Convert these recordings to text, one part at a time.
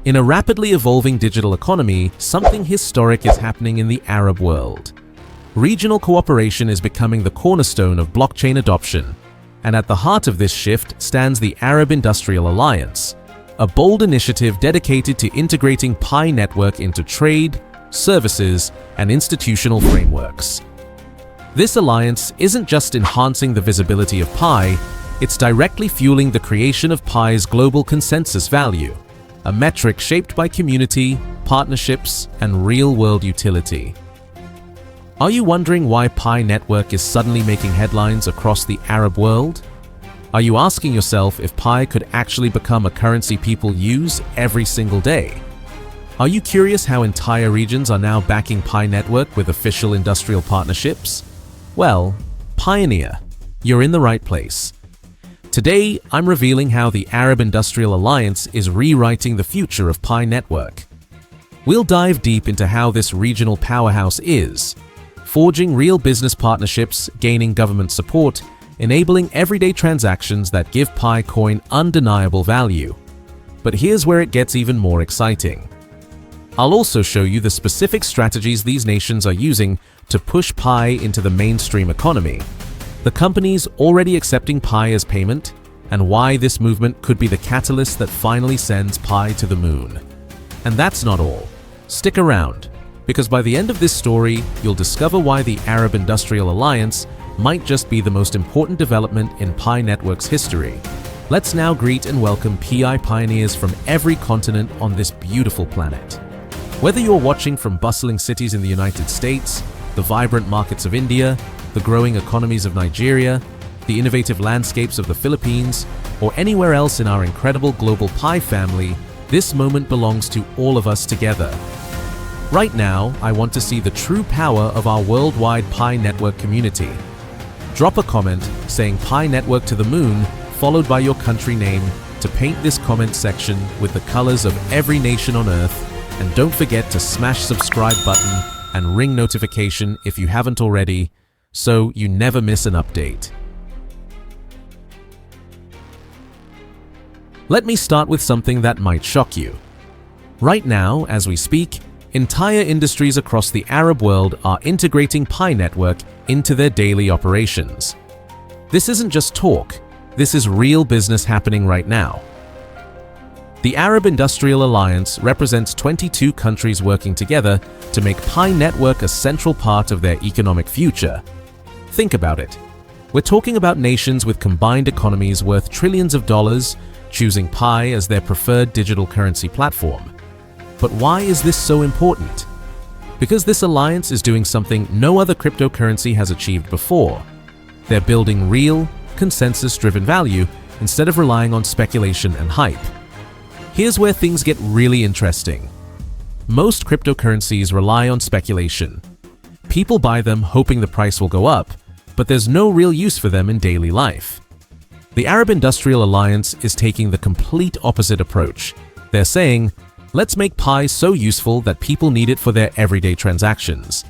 In a rapidly evolving digital economy, something historic is happening in the Arab world. Regional cooperation is becoming the cornerstone of blockchain adoption, and at the heart of this shift stands the Arab Industrial Alliance, a bold initiative dedicated to integrating Pi network into trade, services, and institutional frameworks. This alliance isn't just enhancing the visibility of Pi, it's directly fueling the creation of Pi's global consensus value, a metric shaped by community, partnerships, and real-world utility. Are you wondering why Pi network is suddenly making headlines across the Arab world? Are you asking yourself if Pi could actually become a currency people use every single day? Are you curious how entire regions are now backing Pi network with official industrial partnerships? Well, Pioneer, you're in the right place. Today, I'm revealing how the Arab Industrial Alliance is rewriting the future of Pi network. We'll dive deep into how this regional powerhouse is, forging real business partnerships, gaining government support, enabling everyday transactions that give PiCoin undeniable value. But here's where it gets even more exciting. I'll also show you the specific strategies these nations are using to push Pi into the mainstream economy, the companies already accepting Pi as payment, and why this movement could be the catalyst that finally sends Pi to the moon. And that's not all. Stick around, because by the end of this story, you'll discover why the Arab Industrial Alliance might just be the most important development in Pi network's history. Let's now greet and welcome PI pioneers from every continent on this beautiful planet. Whether you're watching from bustling cities in the United States, the vibrant markets of India, the growing economies of Nigeria, the innovative landscapes of the Philippines, or anywhere else in our incredible global Pi family, this moment belongs to all of us together. Right now, I want to see the true power of our worldwide Pi network community. Drop a comment saying Pi network to the moon, followed by your country name, to paint this comment section with the colors of every nation on Earth, and don't forget to smash subscribe button and ring notification if you haven't already, so you never miss an update. Let me start with something that might shock you. Right now, as we speak, entire industries across the Arab world are integrating Pi network into their daily operations. This isn't just talk, this is real business happening right now. The Arab Industrial Alliance represents 22 countries working together to make Pi network a central part of their economic future. Think about it. We're talking about nations with combined economies worth trillions of dollars choosing Pi as their preferred digital currency platform. But why is this so important? Because this alliance is doing something no other cryptocurrency has achieved before. They're building real, consensus-driven value instead of relying on speculation and hype. Here's where things get really interesting. Most cryptocurrencies rely on speculation. People buy them hoping the price will go up, but there's no real use for them in daily life. The Arab Industrial Alliance is taking the complete opposite approach. They're saying, let's make Pi so useful that people need it for their everyday transactions.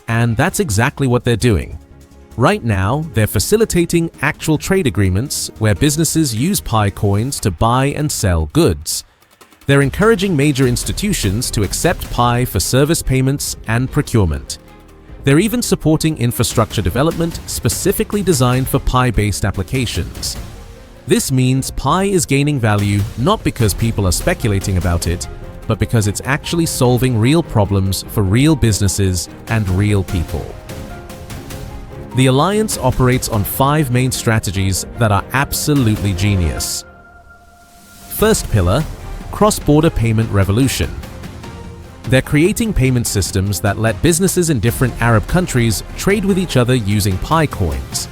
And that's exactly what they're doing. Right now, they're facilitating actual trade agreements where businesses use Pi coins to buy and sell goods. They're encouraging major institutions to accept Pi for service payments and procurement. They're even supporting infrastructure development specifically designed for Pi-based applications. This means Pi is gaining value not because people are speculating about it, but because it's actually solving real problems for real businesses and real people. The Alliance operates on 5 main strategies that are absolutely genius. First pillar, cross-border payment revolution. They're creating payment systems that let businesses in different Arab countries trade with each other using Pi coins.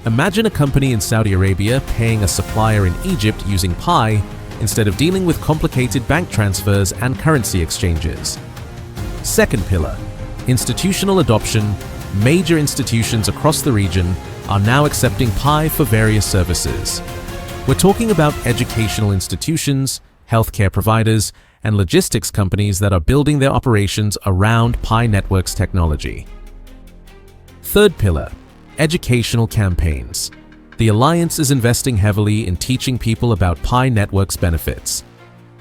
Imagine a company in Saudi Arabia paying a supplier in Egypt using Pi instead of dealing with complicated bank transfers and currency exchanges. Second pillar, institutional adoption. Major institutions across the region are now accepting Pi for various services. We're talking about educational institutions, healthcare providers, and logistics companies that are building their operations around Pi network's technology. Third pillar, educational campaigns. The Alliance is investing heavily in teaching people about Pi network's benefits.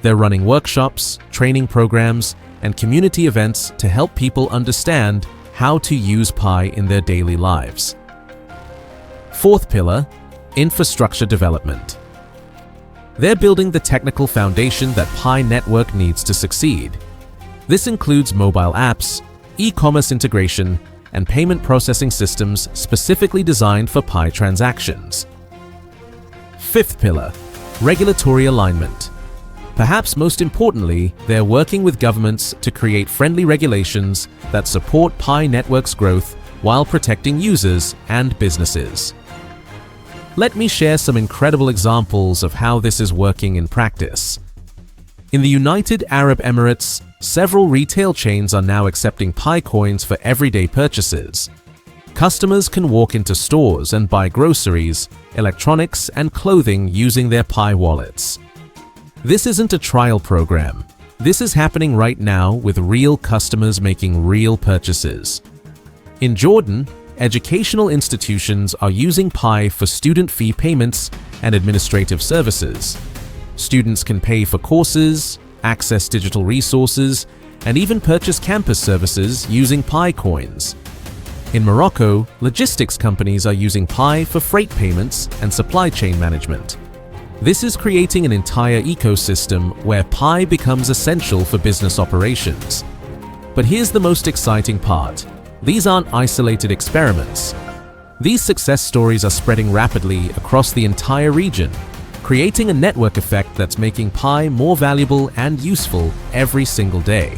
They're running workshops, training programs, and community events to help people understand how to use Pi in their daily lives. Fourth pillar, infrastructure development. They're building the technical foundation that Pi network needs to succeed. This includes mobile apps, e-commerce integration, and payment processing systems specifically designed for Pi transactions. Fifth pillar, regulatory alignment. Perhaps most importantly, they're working with governments to create friendly regulations that support Pi network's growth while protecting users and businesses. Let me share some incredible examples of how this is working in practice. In the United Arab Emirates, several retail chains are now accepting PiCoins for everyday purchases. Customers can walk into stores and buy groceries, electronics, and clothing using their Pi wallets. This isn't a trial program. This is happening right now with real customers making real purchases. In Jordan, educational institutions are using Pi for student fee payments and administrative services. Students can pay for courses, access digital resources, and even purchase campus services using PiCoins. In Morocco, logistics companies are using Pi for freight payments and supply chain management. This is creating an entire ecosystem where Pi becomes essential for business operations. But here's the most exciting part. These aren't isolated experiments. These success stories are spreading rapidly across the entire region, creating a network effect that's making Pi more valuable and useful every single day.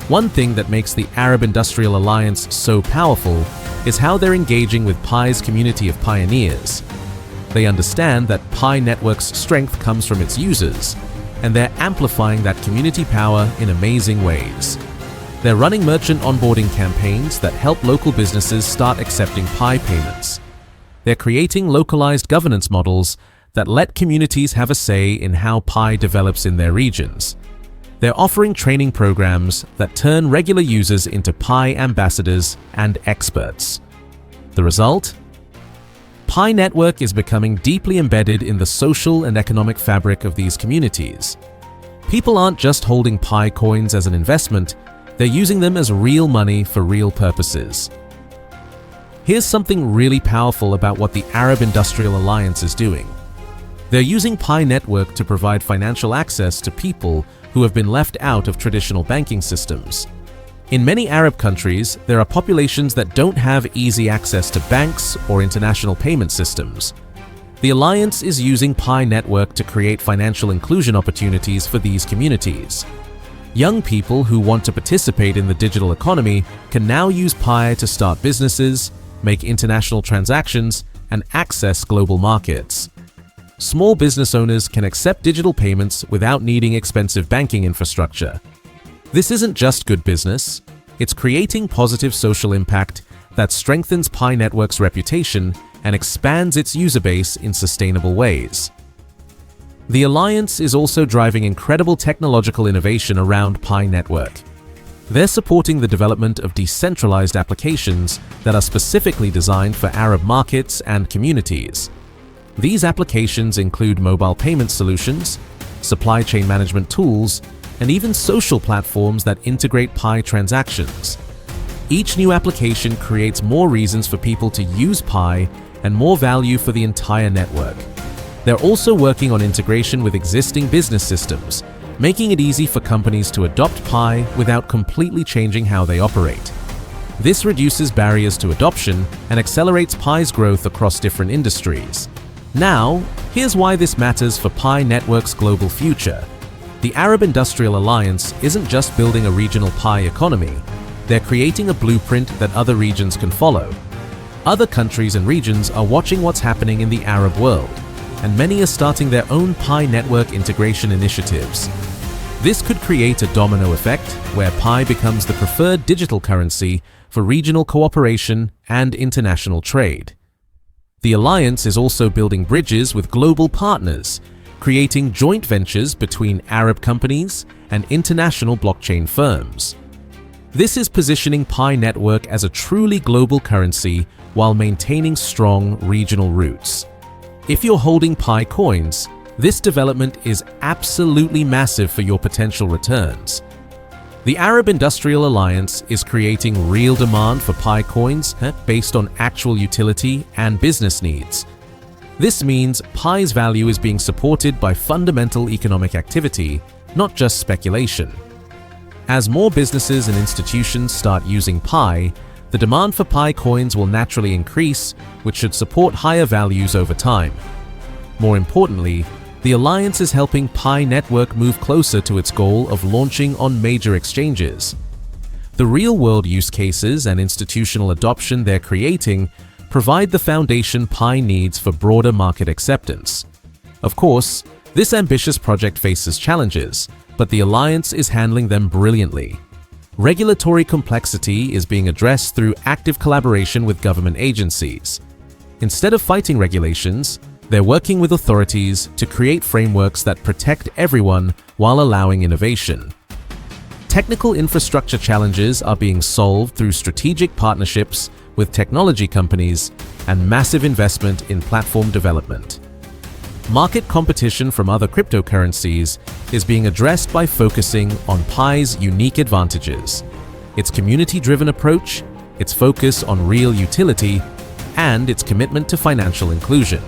One thing that makes the Arab Industrial Alliance so powerful is how they're engaging with Pi's community of pioneers. They understand that Pi network's strength comes from its users, and they're amplifying that community power in amazing ways. They're running merchant onboarding campaigns that help local businesses start accepting Pi payments. They're creating localized governance models that let communities have a say in how Pi develops in their regions. They're offering training programs that turn regular users into Pi ambassadors and experts. The result? Pi network is becoming deeply embedded in the social and economic fabric of these communities. People aren't just holding Pi coins as an investment, they're using them as real money for real purposes. Here's something really powerful about what the Arab Industrial Alliance is doing. They're using Pi network to provide financial access to people who have been left out of traditional banking systems. In many Arab countries, there are populations that don't have easy access to banks or international payment systems. The Alliance is using Pi network to create financial inclusion opportunities for these communities. Young people who want to participate in the digital economy can now use Pi to start businesses, make international transactions, and access global markets. Small business owners can accept digital payments without needing expensive banking infrastructure. This isn't just good business, it's creating positive social impact that strengthens Pi network's reputation and expands its user base in sustainable ways. The Alliance is also driving incredible technological innovation around Pi network. They're supporting the development of decentralized applications that are specifically designed for Arab markets and communities. These applications include mobile payment solutions, supply chain management tools, and even social platforms that integrate Pi transactions. Each new application creates more reasons for people to use Pi and more value for the entire network. They're also working on integration with existing business systems, making it easy for companies to adopt Pi without completely changing how they operate. This reduces barriers to adoption and accelerates Pi's growth across different industries. Now, here's why this matters for Pi network's global future. The Arab Industrial Alliance isn't just building a regional Pi economy, they're creating a blueprint that other regions can follow. Other countries and regions are watching what's happening in the Arab world, and many are starting their own Pi network integration initiatives. This could create a domino effect where Pi becomes the preferred digital currency for regional cooperation and international trade. The Alliance is also building bridges with global partners, creating joint ventures between Arab companies and international blockchain firms. This is positioning Pi network as a truly global currency while maintaining strong regional roots. If you're holding Pi coins, This development is absolutely massive for your potential returns. The Arab Industrial Alliance is creating real demand for PiCoins based on actual utility and business needs. This means Pi's value is being supported by fundamental economic activity, not just speculation. As more businesses and institutions start using Pi, the demand for PiCoins will naturally increase, which should support higher values over time. More importantly, the Alliance is helping Pi Network move closer to its goal of launching on major exchanges. The real-world use cases and institutional adoption they're creating provide the foundation Pi needs for broader market acceptance. Of course, this ambitious project faces challenges, but the Alliance is handling them brilliantly. Regulatory complexity is being addressed through active collaboration with government agencies. Instead of fighting regulations, they're working with authorities to create frameworks that protect everyone while allowing innovation. Technical infrastructure challenges are being solved through strategic partnerships with technology companies and massive investment in platform development. Market competition from other cryptocurrencies is being addressed by focusing on Pi's unique advantages: its community-driven approach, its focus on real utility, and its commitment to financial inclusion.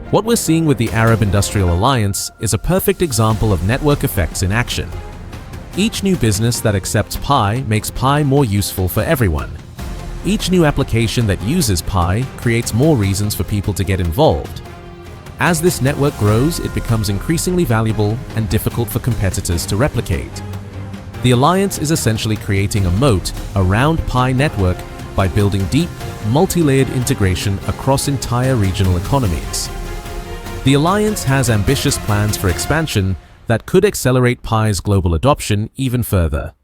What we're seeing with the Arab Industrial Alliance is a perfect example of network effects in action. Each new business that accepts Pi makes Pi more useful for everyone. Each new application that uses Pi creates more reasons for people to get involved. As this network grows, it becomes increasingly valuable and difficult for competitors to replicate. The Alliance is essentially creating a moat around Pi Network by building deep, multi-layered integration across entire regional economies. The Alliance has ambitious plans for expansion that could accelerate Pi's global adoption even further.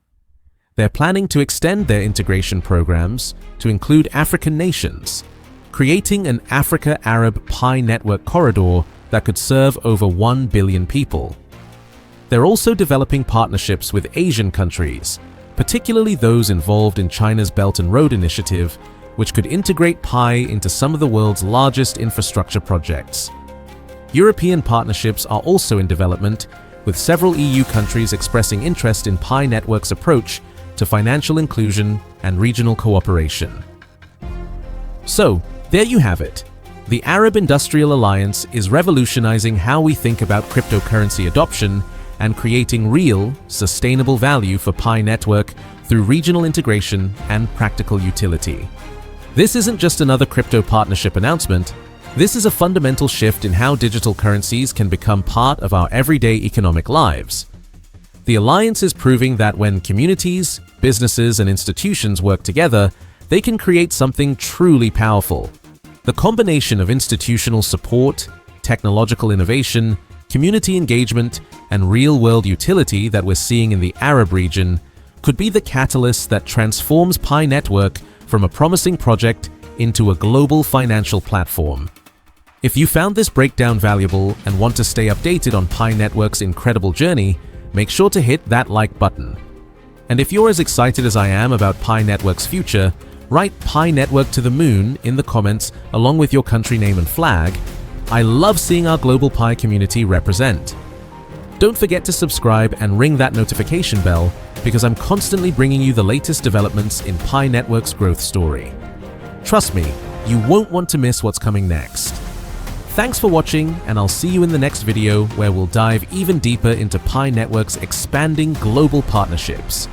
They're planning to extend their integration programs to include African nations, creating an Africa-Arab Pi network corridor that could serve over 1 billion people. They're also developing partnerships with Asian countries, particularly those involved in China's Belt and Road Initiative, which could integrate Pi into some of the world's largest infrastructure projects. European partnerships are also in development, with several EU countries expressing interest in Pi Network's approach to financial inclusion and regional cooperation. So, there you have it. The Arab Industrial Alliance is revolutionizing how we think about cryptocurrency adoption and creating real, sustainable value for Pi Network through regional integration and practical utility. This isn't just another crypto partnership announcement. This is a fundamental shift in how digital currencies can become part of our everyday economic lives. The Alliance is proving that when communities, businesses, and institutions work together, they can create something truly powerful. The combination of institutional support, technological innovation, community engagement, and real-world utility that we're seeing in the Arab region could be the catalyst that transforms Pi Network from a promising project into a global financial platform. If you found this breakdown valuable and want to stay updated on Pi Network's incredible journey, make sure to hit that like button. And if you're as excited as I am about Pi Network's future, write Pi Network to the moon in the comments along with your country name and flag. I love seeing our global Pi community represent. Don't forget to subscribe and ring that notification bell because I'm constantly bringing you the latest developments in Pi Network's growth story. Trust me, you won't want to miss what's coming next. Thanks for watching, and I'll see you in the next video where we'll dive even deeper into Pi Network's expanding global partnerships.